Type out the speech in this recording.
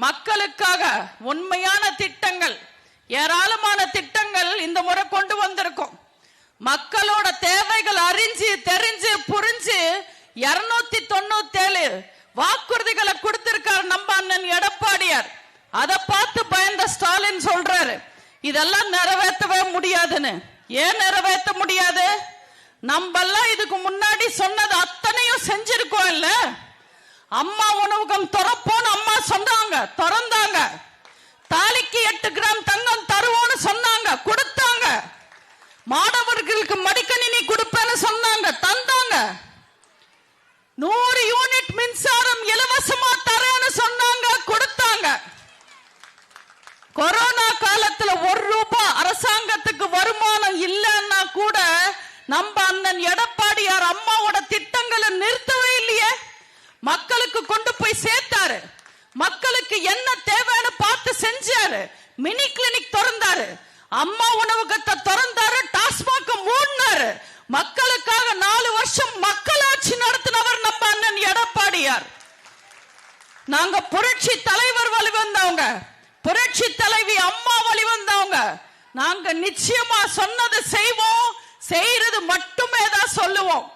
மக்களுக்காக உண்மையான திட்டங்கள், ஏராளமான திட்டங்கள் இந்த முறை கொண்டு வந்திருக்கோம். மக்களோட தேவைகள் அறிஞ்சு தெரிஞ்சு புரிஞ்சு 297 வாக்குறுதிகளை கொடுத்திருக்காரு நம்ம அண்ணன் எடப்பாடியார். அதை பார்த்து பயந்த ஸ்டாலின் சொல்றாரு இதெல்லாம் நிறைவேற்றவே முடியாதுன்னு. ஏன் நிறைவேற்ற முடியாது? நம்ம எல்லாம் இதுக்கு முன்னாடி சொன்னது அத்தனையும் செஞ்சிருக்கோம் இல்ல. அம்மா உணவகம் திறப்போன்னு அம்மா சொன்னாங்க, திறந்தாங்க. தாலிக்கு 8 கிராம் தங்கம் தருவோன்னு சொன்னாங்க, கொடுத்தாங்க. மாணவர்களுக்கு மடிக்கணினி கொடுப்பேன்னு சொன்னாங்க, தந்தாங்க. 100 யூனிட் மின்சாரம் இலவசமா தரேன்னு சொன்னாங்க, கொடுத்தாங்க. கொரோனா காலத்துல 1 ரூபாய் அரசாங்கத்துக்கு வருமானம் இல்லைன்னா கூட நம்ம அண்ணன் எடப்பாடியார் அம்மாவோட திட்டங்களை நிறுத்தவே இல்லையே. மக்களுக்கு கொண்டு போய் சேர்த்தாரு. மக்களுக்கு என்ன தேவைன்னு பார்த்து செஞ்சாரு. மினி கிளினிக் திறந்தாரு, அம்மா உணவகத்தை திறந்தாரு, டாஸ்மாக் மூடினாரு. மக்களுக்காக 4 வருஷம் மக்களாட்சி நடத்தினவர் நம்ம அண்ணன் எடப்பாடியார். நாங்க புரட்சி தலைவர் வழி வந்தவங்க, புரட்சி தலைவி அம்மா வழி வந்தவங்க. நாங்க நிச்சயமா சொன்னது செய்வோம், செய்யறது மட்டுமே தான் சொல்லுவோம்.